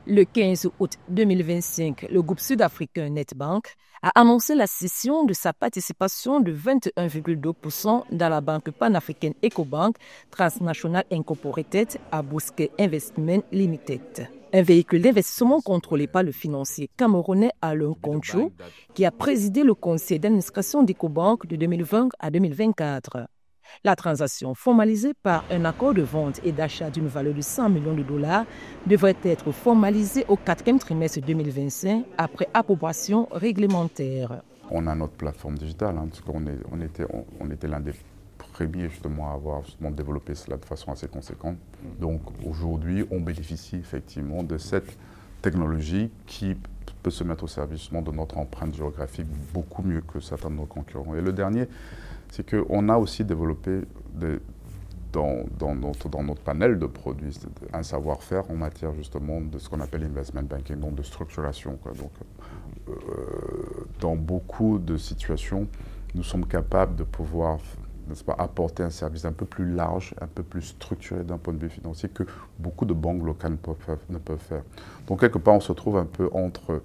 Le 15 août 2025, le groupe sud-africain Nedbank a annoncé la cession de sa participation de 21,2% dans la banque panafricaine Ecobank Transnational Incorporated à Bosquet Investment Limited. Un véhicule d'investissement contrôlé par le financier camerounais Alain Concho, qui a présidé le conseil d'administration d'Ecobank de 2020 à 2024. La transaction, formalisée par un accord de vente et d'achat d'une valeur de 100 millions de dollars, devrait être formalisée au 4e trimestre 2025 après approbation réglementaire. On a notre plateforme digitale, parce qu'on était l'un des premiers justement à avoir développé cela de façon assez conséquente. Donc aujourd'hui, on bénéficie effectivement de cette technologie qui peut se mettre au service de notre empreinte géographique beaucoup mieux que certains de nos concurrents. Et le dernier, c'est qu'on a aussi développé dans notre panel de produits un savoir-faire en matière justement de ce qu'on appelle investment banking, donc de structuration. Donc, dans beaucoup de situations, nous sommes capables de pouvoir, n'est-ce pas, apporter un service un peu plus large, un peu plus structuré d'un point de vue financier que beaucoup de banques locales ne peuvent faire. Donc quelque part, on se trouve un peu entre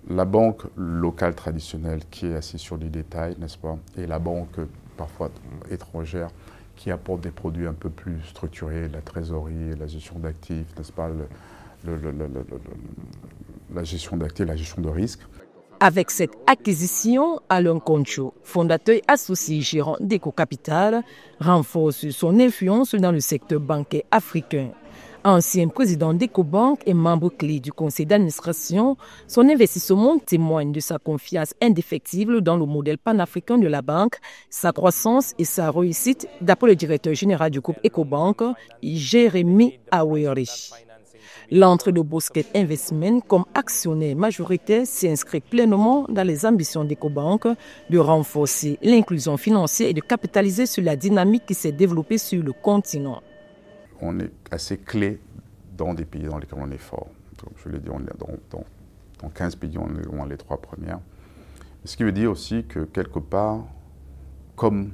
la banque locale traditionnelle qui est assise sur les détails, n'est-ce pas, et la banque parfois étrangère qui apporte des produits un peu plus structurés, la trésorerie, la gestion d'actifs, n'est-ce pas, la gestion d'actifs, la gestion de risque. Avec cette acquisition, Alain Concho, fondateur et associé gérant d'Eco Capital, renforce son influence dans le secteur bancaire africain. Ancien président d'Ecobank et membre clé du conseil d'administration, son investissement témoigne de sa confiance indéfectible dans le modèle panafricain de la banque, sa croissance et sa réussite, d'après le directeur général du groupe Ecobank, Jérémy Aweri. L'entrée de Bosquet Investment comme actionnaire majoritaire s'inscrit pleinement dans les ambitions d'Ecobank de renforcer l'inclusion financière et de capitaliser sur la dynamique qui s'est développée sur le continent. On est assez clé dans des pays dans lesquels on est fort. Comme je l'ai dit, on est dans 15 pays, on est dans les 3 premières. Ce qui veut dire aussi que quelque part, comme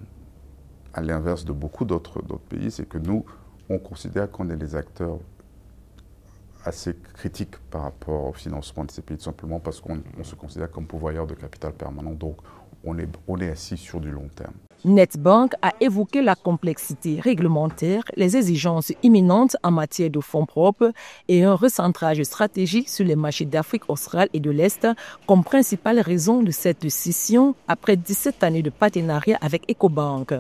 à l'inverse de beaucoup d'autres pays, c'est que nous, on considère qu'on est des acteurs assez critiques par rapport au financement de ces pays, tout simplement parce qu'on se considère comme pourvoyeur de capital permanent. Donc, on est assis sur du long terme. Nedbank a évoqué la complexité réglementaire, les exigences imminentes en matière de fonds propres et un recentrage stratégique sur les marchés d'Afrique australe et de l'Est comme principale raison de cette scission après 17 années de partenariat avec Ecobank.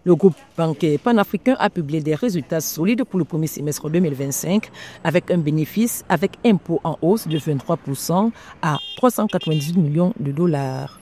Le groupe bancaire panafricain a publié des résultats solides pour le premier semestre 2025 avec un bénéfice avec impôt en hausse de 23% à 398 millions de dollars.